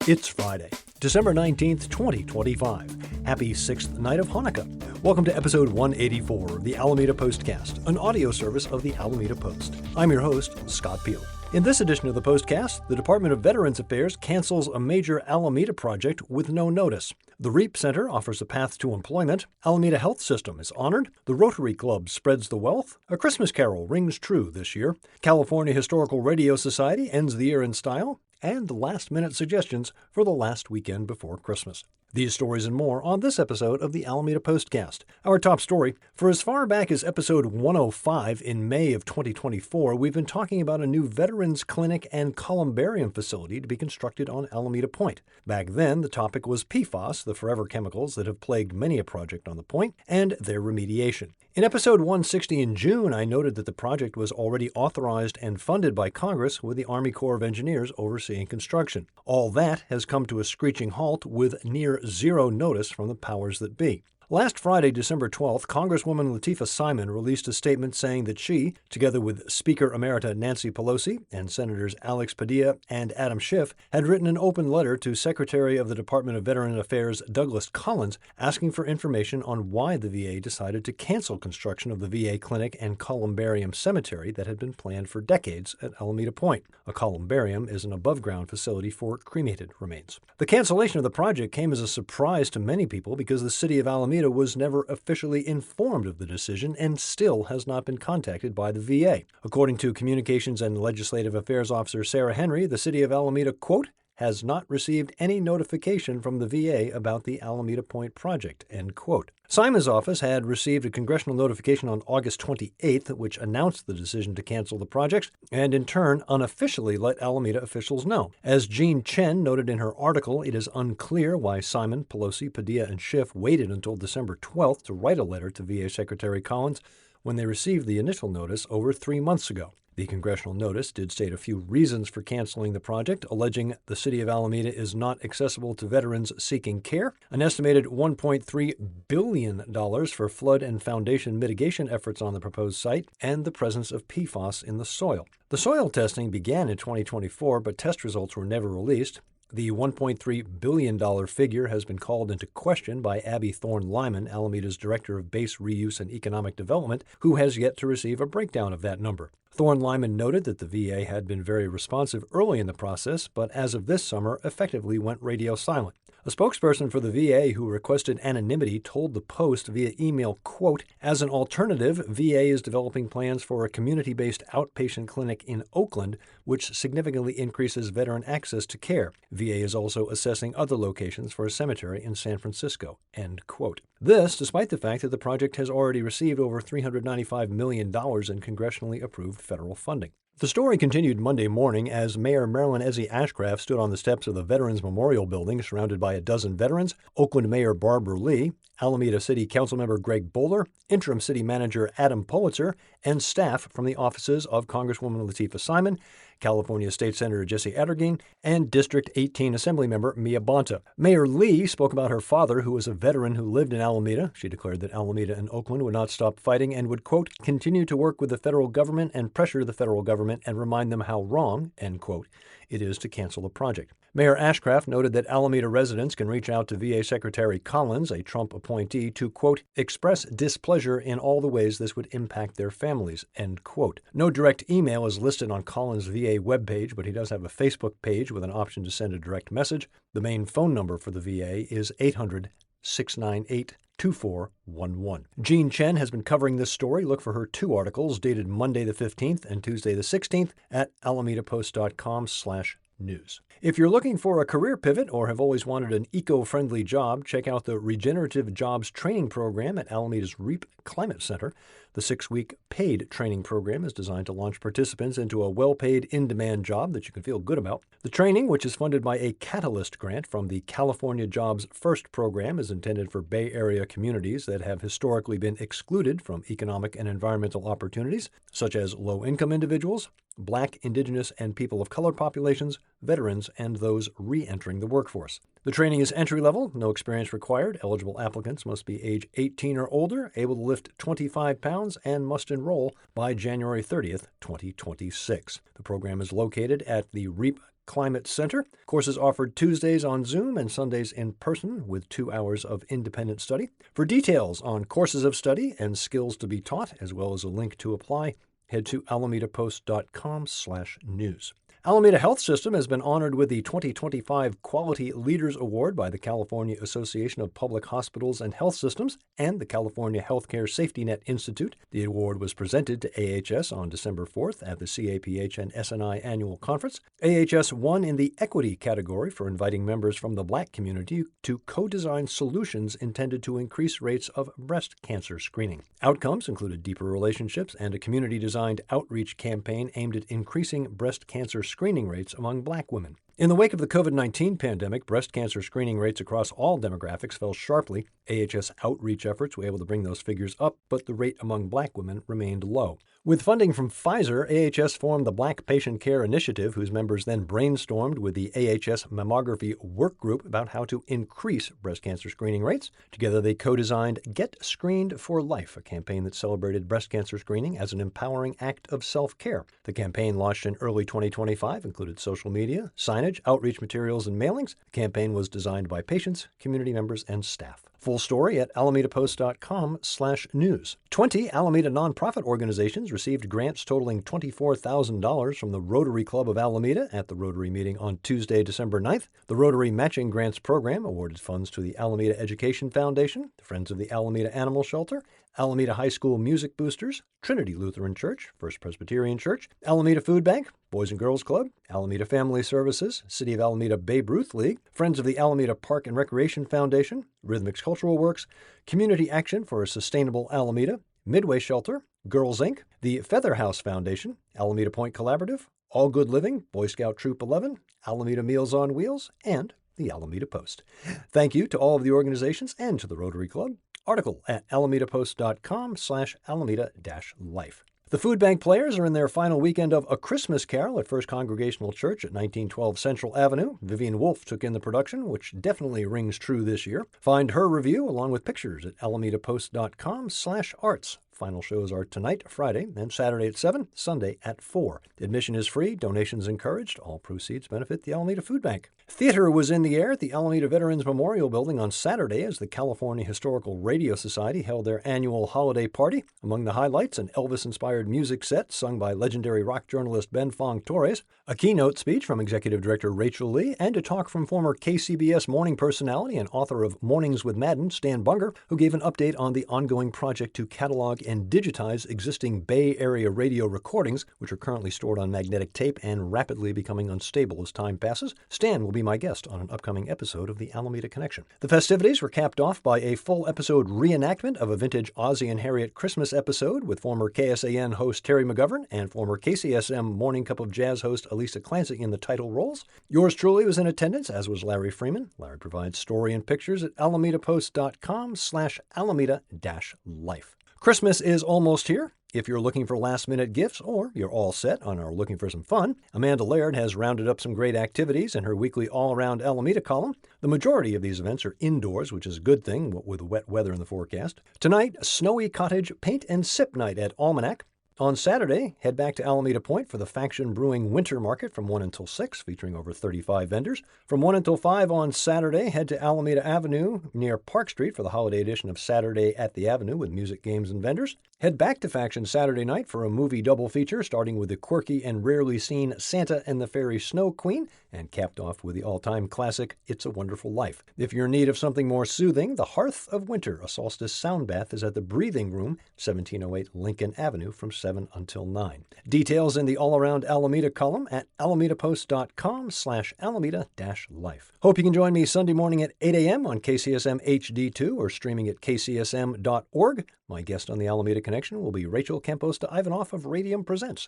It's Friday, December 19th, 2025. Happy 6th night of Hanukkah. Welcome to episode 184 of the Alameda Postcast, an audio service of the Alameda Post. I'm your host, Scott Peel. In this edition of the Postcast, the Department of Veterans Affairs cancels a major Alameda project with no notice. The REAP Center offers a path to employment. Alameda Health System is honored. The Rotary Club spreads the wealth. A Christmas Carol rings true this year. California Historical Radio Society ends the year in style. And last-minute suggestions for the last weekend before Christmas. These stories and more on this episode of the Alameda Postcast. Our top story: for as far back as episode 105 in May of 2024, we've been talking about a new Veterans Clinic and Columbarium facility to be constructed on Alameda Point. Back then, the topic was PFAS, the forever chemicals that have plagued many a project on the point, and their remediation. In episode 160 in June, I noted that the project was already authorized and funded by Congress, with the Army Corps of Engineers overseeing construction. All that has come to a screeching halt with near zero notice from the powers that be. Last Friday, December 12th, Congresswoman Lateefah Simon released a statement saying that she, together with Speaker Emerita Nancy Pelosi and Senators Alex Padilla and Adam Schiff, had written an open letter to Secretary of the Department of Veteran Affairs Douglas Collins asking for information on why the VA decided to cancel construction of the VA Clinic and Columbarium Cemetery that had been planned for decades at Alameda Point. A columbarium is an above-ground facility for cremated remains. The cancellation of the project came as a surprise to many people because the city of Alameda was never officially informed of the decision and still has not been contacted by the VA. According to Communications and Legislative Affairs Officer Sarah Henry, the city of Alameda, quote, has not received any notification from the VA about the Alameda Point project, end quote. Simon's office had received a congressional notification on August 28th, which announced the decision to cancel the project, and in turn unofficially let Alameda officials know. As Jean Chen noted in her article, it is unclear why Simon, Pelosi, Padilla, and Schiff waited until December 12th to write a letter to VA Secretary Collins when they received the initial notice over 3 months ago. The congressional notice did state a few reasons for canceling the project, alleging the city of Alameda is not accessible to veterans seeking care, an estimated $1.3 billion for flood and foundation mitigation efforts on the proposed site, and the presence of PFAS in the soil. The soil testing began in 2024, but test results were never released. The $1.3 billion figure has been called into question by Abby Thorne-Lyman, Alameda's Director of Base Reuse and Economic Development, who has yet to receive a breakdown of that number. Thorne-Lyman noted that the VA had been very responsive early in the process, but as of this summer, effectively went radio silent. A spokesperson for the VA who requested anonymity told the Post via email, quote, as an alternative, VA is developing plans for a community-based outpatient clinic in Oakland, which significantly increases veteran access to care. VA is also assessing other locations for a cemetery in San Francisco, end quote. This, despite the fact that the project has already received over $395 million in congressionally approved federal funding. The story continued Monday morning as Mayor Marilyn Ezzy Ashcraft stood on the steps of the Veterans Memorial Building surrounded by a dozen veterans, Oakland Mayor Barbara Lee, Alameda City Councilmember Greg Bowler, Interim City Manager Adam Pulitzer, and staff from the offices of Congresswoman Lateefah Simon, California State Senator Jesse Adergien, and District 18 Assemblymember Mia Bonta. Mayor Lee spoke about her father, who was a veteran who lived in Alameda. She declared that Alameda and Oakland would not stop fighting and would, quote, continue to work with the federal government and pressure the federal government and remind them how wrong, end quote, it is to cancel the project. Mayor Ashcraft noted that Alameda residents can reach out to VA Secretary Collins, a Trump appointee, to, quote, express displeasure in all the ways this would impact their families, end quote. No direct email is listed on Collins' VA webpage, but he does have a Facebook page with an option to send a direct message. The main phone number for the VA is 800-698-2411. Jean Chen has been covering this story. Look for her 2 articles dated Monday the 15th and Tuesday the 16th at alamedapost.com/news. If you're looking for a career pivot or have always wanted an eco-friendly job, check out the Regenerative Jobs Training Program at Alameda's REAP Climate Center. The 6-week paid training program is designed to launch participants into a well-paid, in-demand job that you can feel good about. The training, which is funded by a Catalyst grant from the California Jobs First program, is intended for Bay Area communities that have historically been excluded from economic and environmental opportunities, such as low-income individuals, Black, Indigenous, and people of color populations, veterans, and those re-entering the workforce. The training is entry-level, no experience required. Eligible applicants must be age 18 or older, able to lift 25 pounds, and must enroll by January 30th, 2026. The program is located at the REAP Climate Center. Courses offered Tuesdays on Zoom and Sundays in person with 2 hours of independent study. For details on courses of study and skills to be taught, as well as a link to apply, head to alamedapost.com/news. Alameda Health System has been honored with the 2025 Quality Leaders Award by the California Association of Public Hospitals and Health Systems and the California Healthcare Safety Net Institute. The award was presented to AHS on December 4th at the CAPH and SNI Annual Conference. AHS won in the equity category for inviting members from the Black community to co-design solutions intended to increase rates of breast cancer screening. Outcomes included deeper relationships and a community-designed outreach campaign aimed at increasing breast cancer screening rates among Black women. In the wake of the COVID-19 pandemic, breast cancer screening rates across all demographics fell sharply. AHS outreach efforts were able to bring those figures up, but the rate among Black women remained low. With funding from Pfizer, AHS formed the Black Patient Care Initiative, whose members then brainstormed with the AHS Mammography Work Group about how to increase breast cancer screening rates. Together, they co-designed Get Screened for Life, a campaign that celebrated breast cancer screening as an empowering act of self-care. The campaign, launched in early 2025, included social media, signage, outreach materials, and mailings. The campaign was designed by patients, community members, and staff. Full story at alamedapost.com/news. 20 Alameda nonprofit organizations received grants totaling $24,000 from the Rotary Club of Alameda at the Rotary meeting on Tuesday, December 9th. The Rotary Matching Grants Program awarded funds to the Alameda Education Foundation, the Friends of the Alameda Animal Shelter, Alameda High School Music Boosters, Trinity Lutheran Church, First Presbyterian Church, Alameda Food Bank, Boys and Girls Club, Alameda Family Services, City of Alameda Babe Ruth League, Friends of the Alameda Park and Recreation Foundation, Rhythmics Cultural Works, Community Action for a Sustainable Alameda, Midway Shelter, Girls Inc., the Feather House Foundation, Alameda Point Collaborative, All Good Living, Boy Scout Troop 11, Alameda Meals on Wheels, and the Alameda Post. Thank you to all of the organizations and to the Rotary Club. Article at alamedapost.com/alameda-life. The Food Bank Players are in their final weekend of A Christmas Carol at First Congregational Church at 1912 Central Avenue. Vivian Wolf took in the production, which definitely rings true this year. Find her review along with pictures at alamedapost.com/arts. Final shows are tonight, Friday, and Saturday at 7, Sunday at 4. Admission is free, donations encouraged. All proceeds benefit the Alameda Food Bank. Theater was in the air at the Alameda Veterans Memorial Building on Saturday as the California Historical Radio Society held their annual holiday party. Among the highlights, an Elvis-inspired music set sung by legendary rock journalist Ben Fong Torres, a keynote speech from Executive Director Rachel Lee, and a talk from former KCBS morning personality and author of Mornings with Madden, Stan Bunger, who gave an update on the ongoing project to catalog and digitize existing Bay Area radio recordings, which are currently stored on magnetic tape and rapidly becoming unstable as time passes. Stan will be my guest on an upcoming episode of the Alameda Connection. The festivities were capped off by a full episode reenactment of a vintage Ozzie and Harriet Christmas episode with former KSAN host Terry McGovern and former KCSM Morning Cup of Jazz host Elisa Clancy in the title roles. Yours truly was in attendance, as was Larry Freeman. Larry provides story and pictures at alamedapost.com/alameda-life. Christmas is almost here. If you're looking for last-minute gifts or you're all set and are looking for some fun, Amanda Laird has rounded up some great activities in her weekly all-around Alameda column. The majority of these events are indoors, which is a good thing with wet weather in the forecast. Tonight, Snowy Cottage Paint and Sip Night at Almanac. On Saturday, head back to Alameda Point for the Faction Brewing Winter Market from 1 until 6, featuring over 35 vendors. From 1 until 5 on Saturday, head to Alameda Avenue near Park Street for the holiday edition of Saturday at the Avenue with music, games, and vendors. Head back to Faction Saturday night for a movie double feature, starting with the quirky and rarely seen Santa and the Fairy Snow Queen, and capped off with the all-time classic It's a Wonderful Life. If you're in need of something more soothing, The Hearth of Winter, a solstice sound bath, is at the Breathing Room, 1708 Lincoln Avenue from 7 until 9. Details in the all-around Alameda column at alamedapost.com/alameda-life. Hope you can join me Sunday morning at 8 a.m. on KCSM HD2 or streaming at kcsm.org. My guest on the Alameda Connection will be Rachel Campos-Ivanoff of Radium Presents.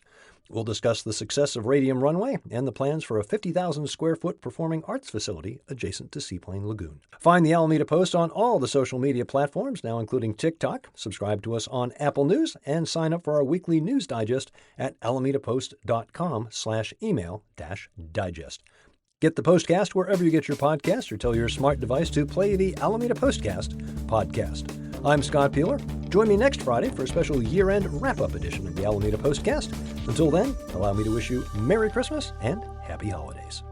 We'll discuss the success of Radium Runway and the plans for a 50,000 square foot performing arts facility adjacent to Seaplane Lagoon. Find the Alameda Post on all the social media platforms, now including TikTok. Subscribe to us on Apple News and sign up for our weekly news digest at alamedapost.com/email-digest. Get the Postcast wherever you get your podcasts or tell your smart device to play the Alameda Postcast podcast. I'm Scott Peeler. Join me next Friday for a special year-end wrap-up edition of the Alameda Postcast. Until then, allow me to wish you Merry Christmas and Happy Holidays.